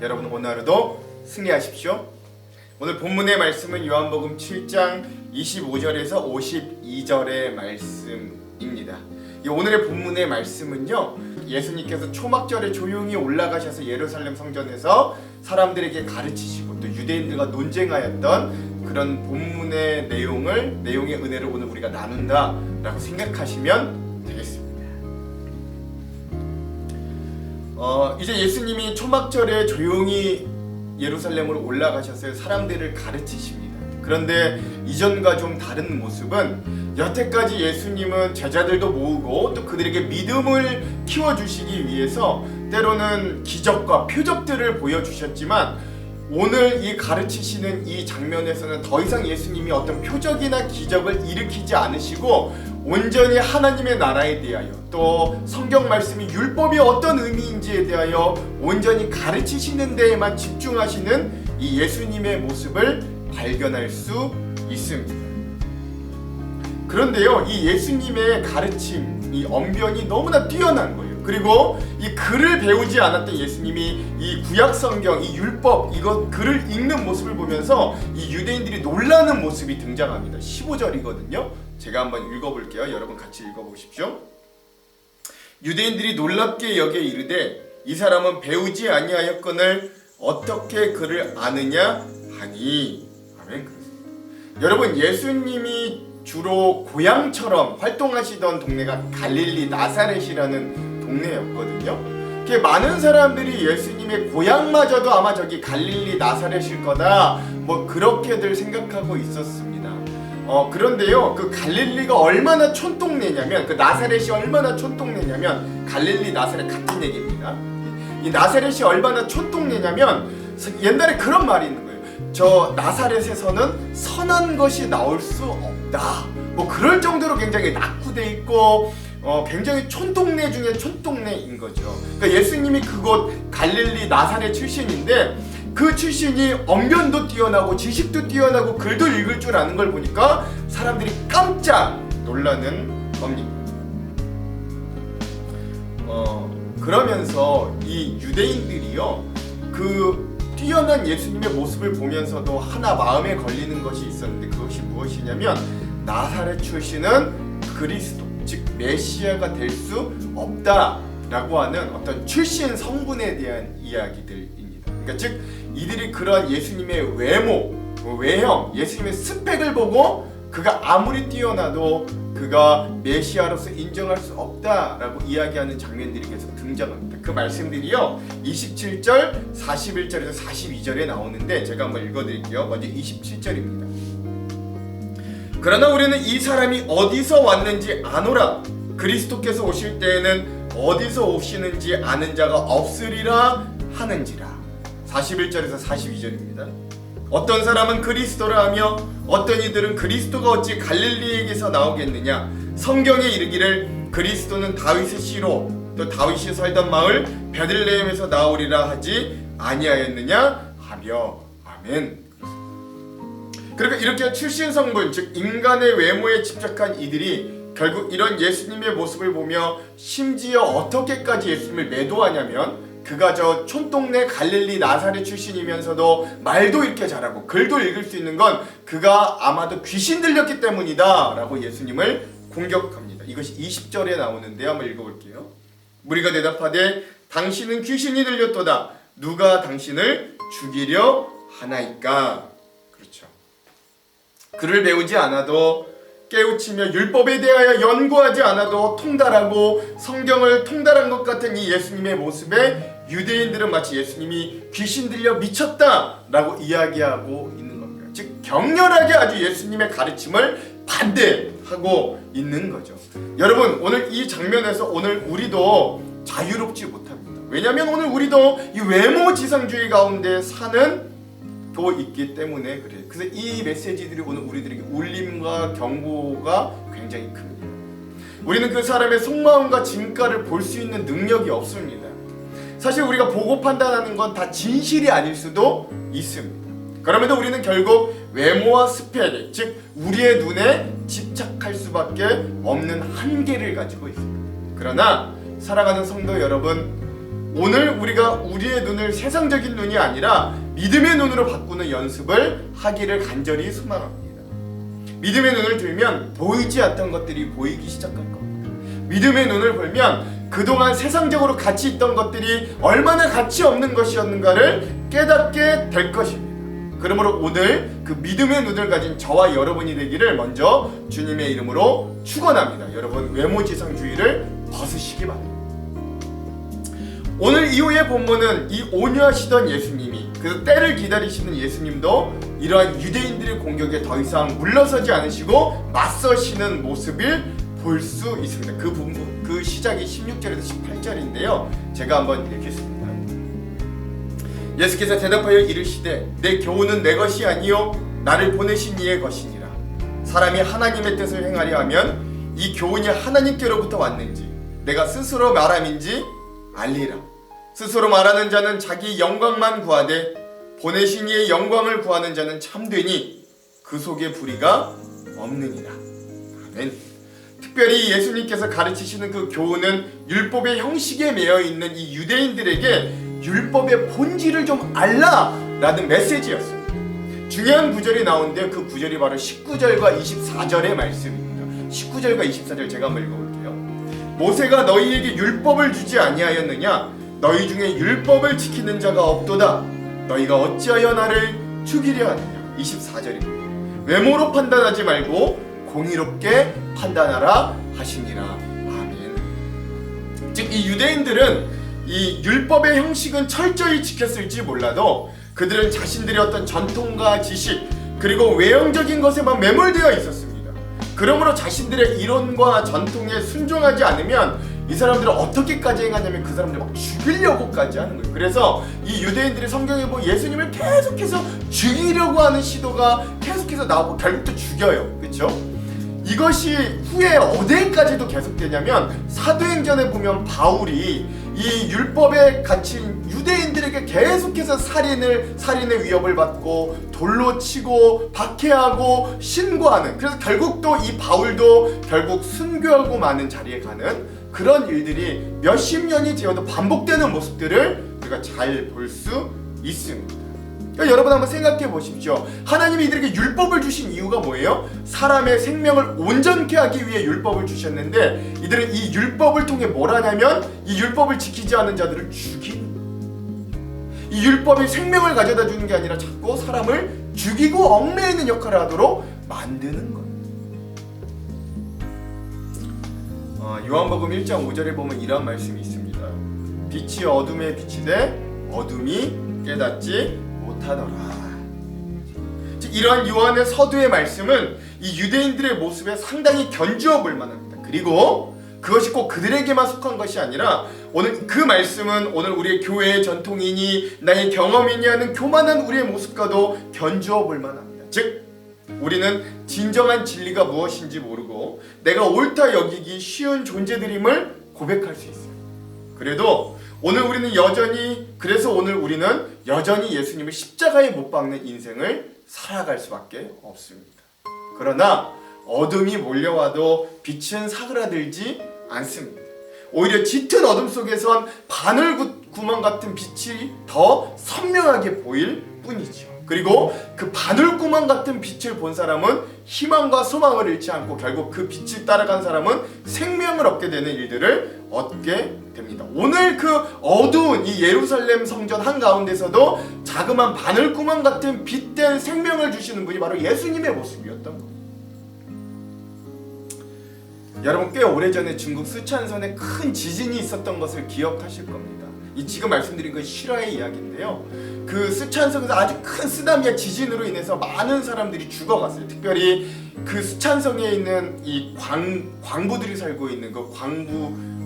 여러분 오늘 하루도 승리하십시오. 오늘 본문의 말씀은 요한복음 7장 25절에서 52절의 말씀입니다. 이 오늘의 본문의 말씀은요, 예수님께서 초막절에 조용히 올라가셔서 예루살렘 성전에서 사람들에게 가르치시고 또 유대인들과 논쟁하였던 그런 본문의 내용의 은혜를 오늘 우리가 나눈다라고 생각하시면 되겠습니다. 이제 예수님이 초막절에 조용히 예루살렘으로 올라가셔서 사람들을 가르치십니다. 그런데 이전과 좀 다른 모습은, 여태까지 예수님은 제자들도 모으고 또 그들에게 믿음을 키워주시기 위해서 때로는 기적과 표적들을 보여주셨지만, 오늘 이 가르치시는 이 장면에서는 더 이상 예수님이 어떤 표적이나 기적을 일으키지 않으시고 온전히 하나님의 나라에 대하여, 또 성경 말씀이 율법이 어떤 의미인지에 대하여 온전히 가르치시는 데에만 집중하시는 이 예수님의 모습을 발견할 수 있습니다. 그런데요, 이 예수님의 가르침, 이 언변이 너무나 뛰어난 거예요. 그리고 이 글을 배우지 않았던 예수님이 이 구약 성경, 이 율법, 이거 글을 읽는 모습을 보면서 이 유대인들이 놀라는 모습이 등장합니다. 15절이거든요. 제가 한번 읽어볼게요. 여러분 같이 읽어보십시오. 유대인들이 놀랍게 여겨 이르되 이 사람은 배우지 아니하였거늘 어떻게 그를 아느냐 하니. 아멘. 그렇습니다. 여러분, 예수님이 주로 고향처럼 활동하시던 동네가 갈릴리 나사렛이라는 동네였거든요. 많은 사람들이 예수님의 고향마저도 아마 저기 갈릴리 나사렛일 거다, 뭐 그렇게들 생각하고 있었습니다. 그런데요, 그 갈릴리가 얼마나 촌동네냐면, 그 나사렛이 얼마나 촌동네냐면, 갈릴리 나사렛 같은 얘기입니다. 이 나사렛이 얼마나 촌동네냐면, 옛날에 그런 말이 있는 거예요. 저 나사렛에서는 선한 것이 나올 수 없다, 뭐 그럴 정도로 굉장히 낙후돼 있고 굉장히 촌동네 중에 촌동네인 거죠. 그러니까 예수님이 그곳 갈릴리 나사렛 출신인데, 그 출신이 언변도 뛰어나고 지식도 뛰어나고 글도 읽을 줄 아는 걸 보니까 사람들이 깜짝 놀라는 겁니다. 그러면서 이 유대인들이요, 그 뛰어난 예수님의 모습을 보면서도 하나 마음에 걸리는 것이 있었는데, 그것이 무엇이냐면, 나사렛 출신은 그리스도, 즉 메시아가 될 수 없다라고 하는 어떤 출신 성분에 대한 이야기들입니다. 그러니까 즉 이들이 그런 예수님의 외모, 외형, 예수님의 스펙을 보고 그가 아무리 뛰어나도 그가 메시아로서 인정할 수 없다라고 이야기하는 장면들이 계속 등장합니다. 그 말씀들이요, 27절, 41절에서 42절에 나오는데 제가 한번 읽어드릴게요. 먼저 27절입니다. 그러나 우리는 이 사람이 어디서 왔는지 아노라. 그리스도께서 오실 때에는 어디서 오시는지 아는 자가 없으리라 하는지라. 41절에서 42절입니다. 어떤 사람은 그리스도라 하며 어떤 이들은 그리스도가 어찌 갈릴리에게서 나오겠느냐. 성경에 이르기를 그리스도는 다윗의 씨로 또 다윗이 살던 마을 베들레헴에서 나오리라 하지 아니하였느냐 하며. 아멘. 그러니까 이렇게 출신 성분, 즉 인간의 외모에 집착한 이들이 결국 이런 예수님의 모습을 보며 심지어 어떻게까지 예수님을 매도하냐면, 그가 저 촌동네 갈릴리 나사렛 출신이면서도 말도 이렇게 잘하고 글도 읽을 수 있는 건 그가 아마도 귀신 들렸기 때문이다 라고 예수님을 공격합니다. 이것이 20절에 나오는데요, 한번 읽어볼게요. 무리가 대답하되 당신은 귀신이 들렸도다. 누가 당신을 죽이려 하나이까. 그렇죠. 글을 배우지 않아도, 깨우치며 율법에 대하여 연구하지 않아도 통달하고 성경을 통달한 것 같은 이 예수님의 모습에 유대인들은 마치 예수님이 귀신 들려 미쳤다라고 이야기하고 있는 겁니다. 즉 격렬하게 아주 예수님의 가르침을 반대하고 있는 거죠. 여러분, 오늘 이 장면에서 오늘 우리도 자유롭지 못합니다. 왜냐하면 오늘 우리도 이 외모지상주의 가운데 사는 있기 때문에 그래요. 그래서 이 메시지들이 오늘 우리들에게 울림과 경고가 굉장히 큽니다. 우리는 그 사람의 속마음과 진가를 볼 수 있는 능력이 없습니다. 사실 우리가 보고 판단하는 건 다 진실이 아닐 수도 있습니다. 그럼에도 우리는 결국 외모와 스펙, 즉 우리의 눈에 집착할 수밖에 없는 한계를 가지고 있습니다. 그러나 사랑하는 성도 여러분, 오늘 우리가 우리의 눈을 세상적인 눈이 아니라 믿음의 눈으로 바꾸는 연습을 하기를 간절히 소망합니다. 믿음의 눈을 들면 보이지 않던 것들이 보이기 시작할 겁니다. 믿음의 눈을 보면 그동안 세상적으로 가치 있던 것들이 얼마나 가치 없는 것이었는가를 깨닫게 될 것입니다. 그러므로 오늘 그 믿음의 눈을 가진 저와 여러분이 되기를 먼저 주님의 이름으로 축원합니다. 여러분 외모지상주의를 벗으시기 바랍니다. 오늘 이후의 본문은 이 온유하시던 예수님이 그 때를 기다리시는 예수님도 이러한 유대인들의 공격에 더 이상 물러서지 않으시고 맞서시는 모습을 볼 수 있습니다. 그 부분, 그 시작이 16절에서 18절인데요. 제가 한번 읽겠습니다. 예수께서 대답하여 이르시되 내 교훈은 내 것이 아니요 나를 보내신 이의 것이니라. 사람이 하나님의 뜻을 행하려 하면 이 교훈이 하나님께로부터 왔는지 내가 스스로 말함인지 알리라. 스스로 말하는 자는 자기 영광만 구하되 보내신 이의 영광을 구하는 자는 참되니 그 속에 불의가 없느니라. 아멘. 특별히 예수님께서 가르치시는 그 교훈은 율법의 형식에 매여 있는 이 유대인들에게 율법의 본질을 좀 알라 라는 메시지였습니다. 중요한 구절이 나오는데 그 구절이 바로 19절과 24절의 말씀입니다. 19절과 24절 제가 한번 읽어볼게요. 모세가 너희에게 율법을 주지 아니하였느냐? 너희 중에 율법을 지키는 자가 없도다. 너희가 어찌하여 나를 죽이려 하느냐? 24절입니다. 외모로 판단하지 말고 공의롭게 판단하라 하시니라. 아멘. 즉 이 유대인들은 이 율법의 형식은 철저히 지켰을지 몰라도 그들은 자신들의 어떤 전통과 지식 그리고 외형적인 것에만 매몰되어 있었습니다. 그러므로 자신들의 이론과 전통에 순종하지 않으면 이 사람들은 어떻게까지 행하냐면 그 사람들 막 죽이려고까지 하는 거예요. 그래서 이 유대인들이 성경에 보면 예수님을 계속해서 죽이려고 하는 시도가 계속해서 나오고 결국 또 죽여요. 그렇죠? 이것이 후에 어디까지도 계속되냐면 사도행전에 보면 바울이 이 율법에 갇힌 유대인들에게 계속해서 살인의 위협을 받고 돌로 치고 박해하고 신고하는, 그래서 결국 또 이 바울도 결국 순교하고 마는 자리에 가는 그런 일들이 몇십 년이 되어도 반복되는 모습들을 우리가 잘 볼 수 있습니다. 그러니까 여러분 한번 생각해 보십시오. 하나님이 이들에게 율법을 주신 이유가 뭐예요? 사람의 생명을 온전케 하기 위해 율법을 주셨는데 이들은 이 율법을 통해 뭘 하냐면 이 율법을 지키지 않은 자들을 죽이는, 이 율법이 생명을 가져다 주는 게 아니라 자꾸 사람을 죽이고 얽매이는 역할을 하도록 만드는 거예요. 요한복음 1장 5절에 보면 이런 말씀이 있습니다. 빛이 어둠에 비치되 어둠이 깨닫지 못하더라. 이러한 요한의 서두의 말씀은 이 유대인들의 모습에 상당히 견주어 볼 만합니다. 그리고 그것이 꼭 그들에게만 속한 것이 아니라 오늘 그 말씀은 오늘 우리의 교회의 전통이니 나의 경험이니 하는 교만한 우리의 모습과도 견주어 볼 만합니다. 즉 우리는 진정한 진리가 무엇인지 모르고 내가 옳다 여기기 쉬운 존재들임을 고백할 수 있어요. 그래도 오늘 우리는 여전히 예수님을 십자가에 못 박는 인생을 살아갈 수밖에 없습니다. 그러나 어둠이 몰려와도 빛은 사그라들지 않습니다. 오히려 짙은 어둠 속에선 바늘구멍 같은 빛이 더 선명하게 보일 뿐이죠. 그리고 그 바늘구멍 같은 빛을 본 사람은 희망과 소망을 잃지 않고 결국 그 빛을 따라간 사람은 생명을 얻게 되는 일들을 얻게 됩니다. 오늘 그 어두운 이 예루살렘 성전 한가운데서도 자그마한 바늘구멍 같은 빛된 생명을 주시는 분이 바로 예수님의 모습이었던 겁니다. 여러분 꽤 오래전에 중국 쓰촨성에 큰 지진이 있었던 것을 기억하실 겁니다. 이 지금 말씀드린 건 실화의 이야기인데요. 그 쓰촨성에서 아주 큰 쓰나미와 지진으로 인해서 많은 사람들이 죽어갔어요. 특별히 그 쓰촨성에 있는 이 광부들이 살고 있는 그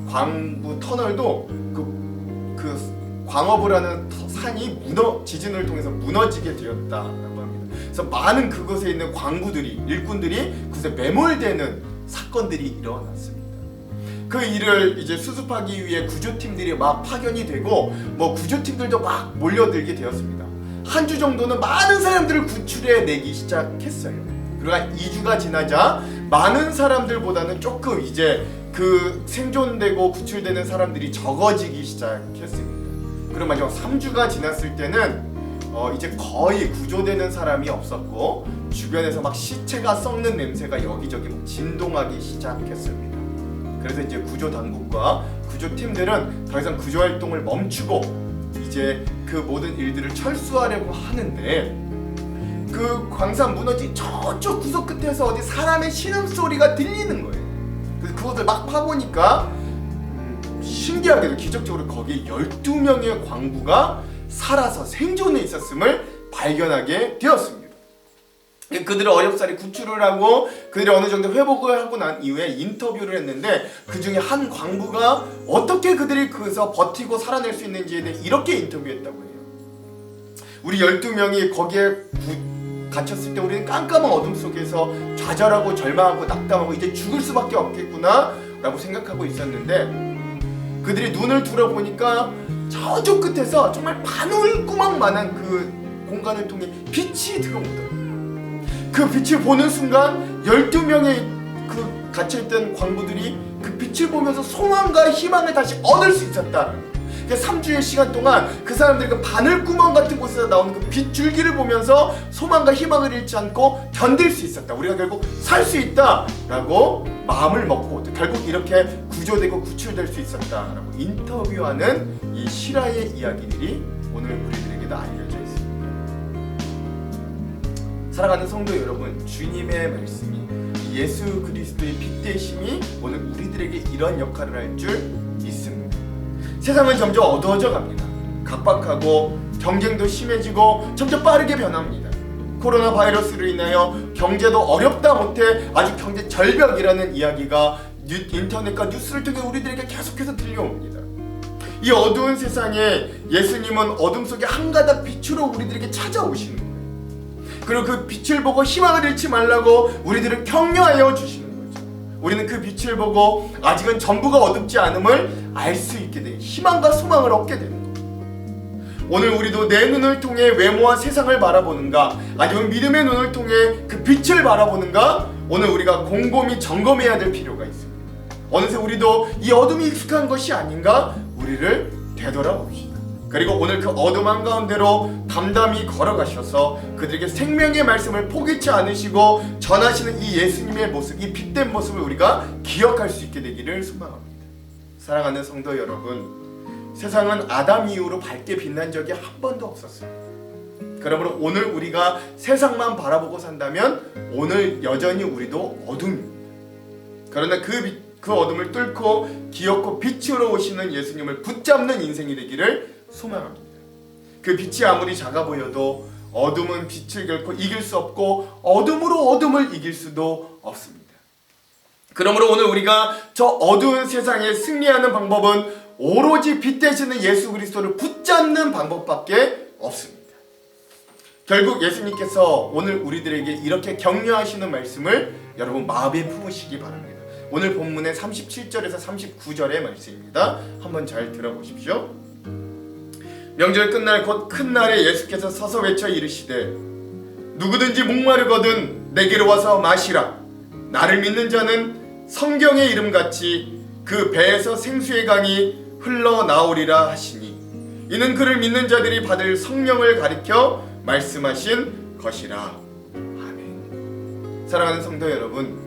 광부 터널도 그 광업을 하는 산이 지진을 통해서 무너지게 되었다라고 합니다. 그래서 많은 그곳에 있는 광부들이 일꾼들이 그곳에 매몰되는 사건들이 일어났습니다. 그 일을 이제 수습하기 위해 구조팀들이 막 파견이 되고 구조팀들도 막 몰려들게 되었습니다. 한 주 정도는 많은 사람들을 구출해내기 시작했어요. 그러나 2주가 지나자 많은 사람들보다는 조금 이제 그 생존되고 구출되는 사람들이 적어지기 시작했습니다. 그리고 마지막 3주가 지났을 때는 이제 거의 구조되는 사람이 없었고 주변에서 막 시체가 썩는 냄새가 여기저기 막 진동하기 시작했습니다. 그래서 이제 구조 당국과 구조팀들은 더 이상 구조 활동을 멈추고 이제 그 모든 일들을 철수하려고 하는데, 그 광산 무너진 저쪽 구석 끝에서 어디 사람의 신음소리가 들리는 거예요. 그래서 그것을 막 파보니까 신기하게도 기적적으로 거기에 12명의 광부가 살아서 생존해 있었음을 발견하게 되었습니다. 그들을 어렵사리 구출을 하고 그들이 어느 정도 회복을 하고 난 이후에 인터뷰를 했는데, 그 중에 한 광부가 어떻게 그들이 거기서 버티고 살아낼 수 있는지에 대해 이렇게 인터뷰했다고 해요. 우리 12명이 거기에 갇혔을 때 우리는 깜깜한 어둠 속에서 좌절하고 절망하고 낙담하고 이제 죽을 수밖에 없겠구나 라고 생각하고 있었는데, 그들이 눈을 들어보니까 저쪽 끝에서 정말 바늘구멍만한 그 공간을 통해 빛이 들어오더라고요. 그 빛을 보는 순간 12명의 그 갇혀있던 광부들이 그 빛을 보면서 소망과 희망을 다시 얻을 수 있었다. 3주의 시간 동안 그 사람들이 그 바늘구멍 같은 곳에서 나오는 그 빛줄기를 보면서 소망과 희망을 잃지 않고 견딜 수 있었다. 우리가 결국 살 수 있다 라고 마음을 먹고 결국 이렇게 구조되고 구출될 수 있었다 라고 인터뷰하는 이 실화의 이야기들이 오늘 우리들에게도 알려져 있습니다. 사랑하는 성도 여러분, 주님의 말씀이, 예수 그리스도의 빛 되심이 오늘 우리들에게 이런 역할을 할 줄 믿습니다. 세상은 점점 어두워져 갑니다. 각박하고 경쟁도 심해지고 점점 빠르게 변합니다. 코로나 바이러스로 인하여 경제도 어렵다 못해 아주 경제 절벽이라는 이야기가 인터넷과 뉴스를 통해 우리들에게 계속해서 들려옵니다. 이 어두운 세상에 예수님은 어둠 속에 한 가닥 빛으로 우리들에게 찾아오시는 거예요. 그리고 그 빛을 보고 희망을 잃지 말라고 우리들을 격려하여 주시는 거죠. 우리는 그 빛을 보고 아직은 전부가 어둡지 않음을 알 수 있게 되고 희망과 소망을 얻게 되는 거예요. 오늘 우리도 내 눈을 통해 외모와 세상을 바라보는가, 아니면 믿음의 눈을 통해 그 빛을 바라보는가, 오늘 우리가 곰곰이 점검해야 될 필요가 있습니다. 어느새 우리도 이 어둠이 익숙한 것이 아닌가 우리를 되돌아봅시다. 그리고 오늘 그 어둠 한가운데로 담담히 걸어가셔서 그들에게 생명의 말씀을 포기치 않으시고 전하시는 이 예수님의 모습, 이 빛된 모습을 우리가 기억할 수 있게 되기를 소망합니다. 사랑하는 성도 여러분, 세상은 아담 이후로 밝게 빛난 적이 한 번도 없었습니다. 그러므로 오늘 우리가 세상만 바라보고 산다면 오늘 여전히 우리도 어둠입니다. 그러나 그 어둠을 뚫고 기어코 빛으로 오시는 예수님을 붙잡는 인생이 되기를 소망합니다. 그 빛이 아무리 작아 보여도 어둠은 빛을 결코 이길 수 없고 어둠으로 어둠을 이길 수도 없습니다. 그러므로 오늘 우리가 저 어두운 세상에 승리하는 방법은 오로지 빛 되시는 예수 그리스도를 붙잡는 방법밖에 없습니다. 결국 예수님께서 오늘 우리들에게 이렇게 격려하시는 말씀을 여러분 마음에 품으시기 바랍니다. 오늘 본문의 37절에서 39절의 말씀입니다. 한번 잘 들어보십시오. 명절 끝날 곧 큰 날에 예수께서 서서 외쳐 이르시되 누구든지 목마르거든 내게로 와서 마시라. 나를 믿는 자는 성경의 이름같이 그 배에서 생수의 강이 흘러나오리라 하시니 이는 그를 믿는 자들이 받을 성령을 가리켜 말씀하신 것이라. 아멘. 사랑하는 성도 여러분,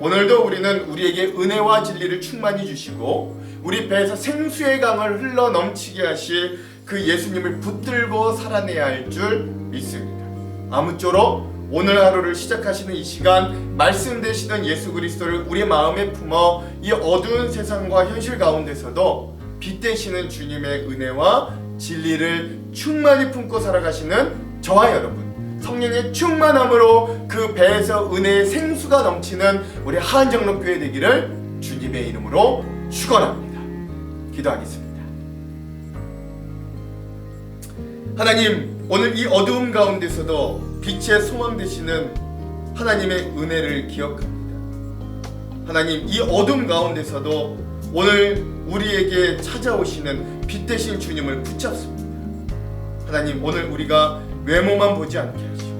오늘도 우리는 우리에게 은혜와 진리를 충만히 주시고 우리 배에서 생수의 강을 흘러 넘치게 하실 그 예수님을 붙들고 살아내야 할 줄 믿습니다. 아무쪼록 오늘 하루를 시작하시는 이 시간 말씀 되시던 예수 그리스도를 우리 마음에 품어 이 어두운 세상과 현실 가운데서도 빛 되시는 주님의 은혜와 진리를 충만히 품고 살아가시는 저와 여러분, 성령의 충만함으로 그 배에서 은혜의 생수가 넘치는 우리 하안정록교회 되기를 주님의 이름으로 축원합니다. 기도하겠습니다. 하나님, 오늘 이 어두움 가운데서도 빛의 소망 되시는 하나님의 은혜를 기억합니다. 하나님, 이 어둠 가운데서도 오늘 우리에게 찾아오시는 빛 되신 주님을 붙잡습니다. 하나님, 오늘 우리가 외모만 보지 않게 하시고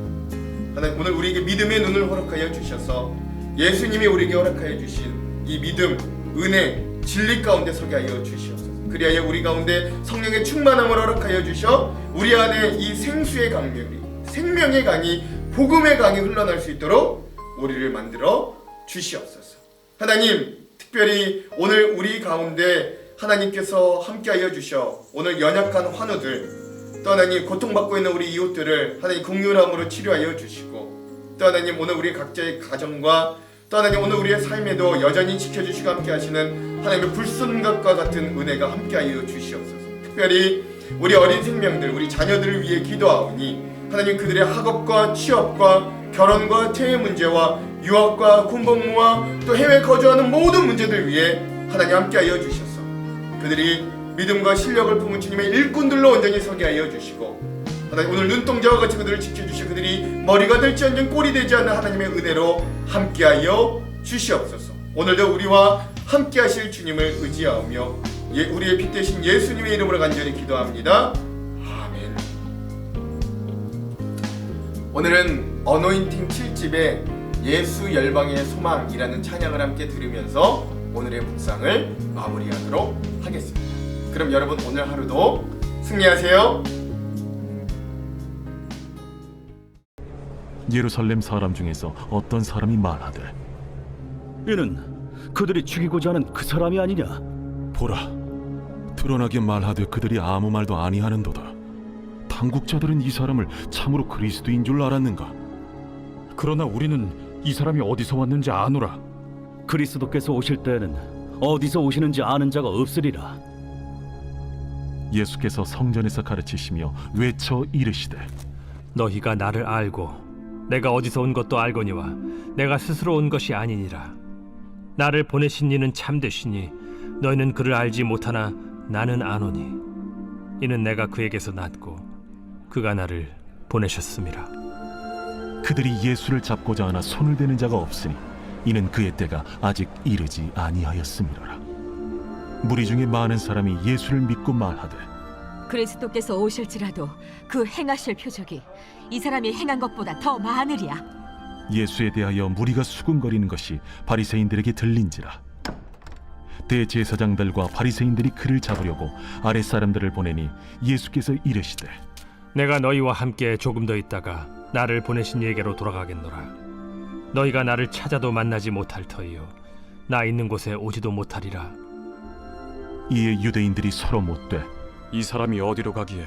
하나님, 오늘 우리에게 믿음의 눈을 허락하여 주셔서 예수님이 우리에게 허락하여 주신 이 믿음, 은혜, 진리 가운데 서게 하여 주시옵소서. 그리하여 우리 가운데 성령의 충만함을 허락하여 주셔 우리 안에 이 생수의 강물이, 생명의 강이, 복음의 강이 흘러날 수 있도록 우리를 만들어 주시옵소서. 하나님, 특별히 오늘 우리 가운데 하나님께서 함께하여 주셔 오늘 연약한 환우들, 또 하나님 고통받고 있는 우리 이웃들을 하나님 긍휼함으로 치료하여 주시고, 또 하나님 오늘 우리 각자의 가정과 또 하나님 오늘 우리의 삶에도 여전히 지켜주시고 함께하시는 하나님의 불순각과 같은 은혜가 함께하여 주시옵소서. 특별히 우리 어린 생명들, 우리 자녀들을 위해 기도하오니 하나님 그들의 학업과 취업과 결혼과 퇴해 문제와 유학과 군복무와 또 해외 거주하는 모든 문제들 위해 하나님 함께하여 주셔서 그들이 믿음과 실력을 품은 주님의 일꾼들로 온전히 서게 하여 주시고, 하나님 오늘 눈동자와 같이 그들을 지켜주시고 그들이 머리가 될지언정 꼴이 되지 않는 하나님의 은혜로 함께하여 주시옵소서. 오늘도 우리와 함께하실 주님을 의지하며 우리의 빛 되신 예수님의 이름으로 간절히 기도합니다. 아멘. 오늘은 어노인팅 7집의 예수 열방의 소망이라는 찬양을 함께 들으면서 오늘의 묵상을 마무리하도록 하겠습니다. 그럼 여러분 오늘 하루도 승리하세요. 예루살렘 사람 중에서 어떤 사람이 말하되 이는 그들이 죽이고자 하는 그 사람이 아니냐? 보라, 드러나게 말하되 그들이 아무 말도 아니하는도다. 당국자들은 이 사람을 참으로 그리스도인 줄 알았는가? 그러나 우리는 이 사람이 어디서 왔는지 아노라. 그리스도께서 오실 때에는 어디서 오시는지 아는 자가 없으리라. 예수께서 성전에서 가르치시며 외쳐 이르시되 너희가 나를 알고 내가 어디서 온 것도 알거니와 내가 스스로 온 것이 아니니라. 나를 보내신 이는 참되시니 너희는 그를 알지 못하나 나는 아노니 이는 내가 그에게서 났고 그가 나를 보내셨음이라. 그들이 예수를 잡고자 하나 손을 대는 자가 없으니 이는 그의 때가 아직 이르지 아니하였음이로라. 무리 중에 많은 사람이 예수를 믿고 말하되 그리스도께서 오실지라도 그 행하실 표적이 이 사람이 행한 것보다 더 많으리야. 예수에 대하여 무리가 수군거리는 것이 바리새인들에게 들린지라. 대제사장들과 바리새인들이 그를 잡으려고 아랫사람들을 보내니 예수께서 이르시되 내가 너희와 함께 조금 더 있다가 나를 보내신 이에게로 돌아가겠노라. 너희가 나를 찾아도 만나지 못할 터이요 나 있는 곳에 오지도 못하리라. 이에 유대인들이 서로 묻되 이 사람이 어디로 가기에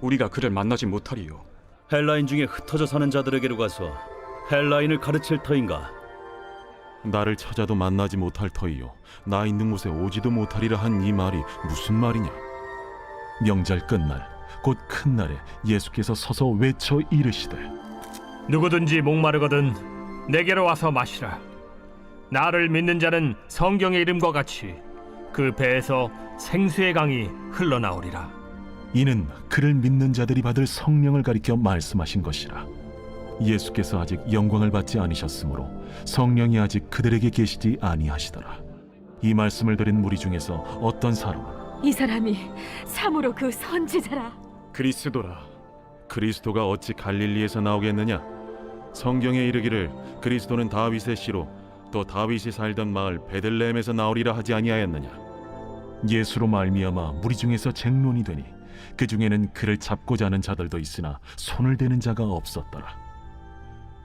우리가 그를 만나지 못하리요? 헬라인 중에 흩어져 사는 자들에게로 가서 헬라인을 가르칠 터인가? 나를 찾아도 만나지 못할 터이요 나 있는 곳에 오지도 못하리라 한 이 말이 무슨 말이냐? 명절 끝날 곧 큰 날에 예수께서 서서 외쳐 이르시되 누구든지 목마르거든 내게로 와서 마시라. 나를 믿는 자는 성경의 이름과 같이 그 배에서 생수의 강이 흘러나오리라. 이는 그를 믿는 자들이 받을 성령을 가리켜 말씀하신 것이라. 예수께서 아직 영광을 받지 않으셨으므로 성령이 아직 그들에게 계시지 아니하시더라. 이 말씀을 들은 무리 중에서 어떤 사람은 이 사람이 참으로 그 선지자라. 그리스도라. 그리스도가 어찌 갈릴리에서 나오겠느냐? 성경에 이르기를 그리스도는 다윗의 씨로 또 다윗이 살던 마을 베들레헴에서 나오리라 하지 아니하였느냐? 예수로 말미암아 무리 중에서 쟁론이 되니 그 중에는 그를 잡고자 하는 자들도 있으나 손을 대는 자가 없었더라.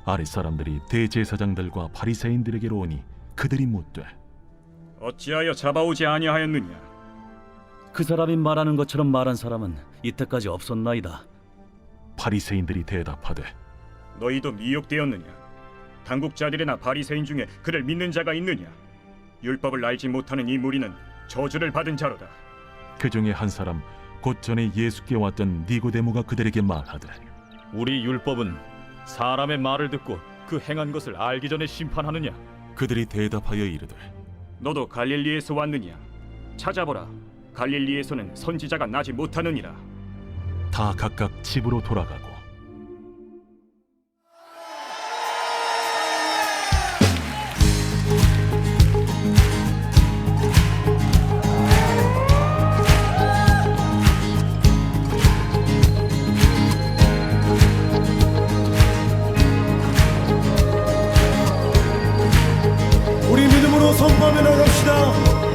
아랫사람들이 대제사장들과 바리새인들에게로 오니 그들이 묻되 어찌하여 잡아오지 아니하였느냐? 그 사람이 말하는 것처럼 말한 사람은 이때까지 없었나이다. 바리새인들이 대답하되 너희도 미혹되었느냐? 당국자들이나 바리새인 중에 그를 믿는 자가 있느냐? 율법을 알지 못하는 이 무리는 저주를 받은 자로다. 그 중에 한 사람 곧 전에 예수께 왔던 니고데모가 그들에게 말하되 우리 율법은 사람의 말을 듣고 그 행한 것을 알기 전에 심판하느냐? 그들이 대답하여 이르되 너도 갈릴리에서 왔느냐? 찾아보라. 갈릴리에서는 선지자가 나지 못하느니라. 다 각각 집으로 돌아가고 우리 믿음으로 선포하며 나갑시다.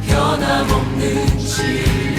변함없는 진리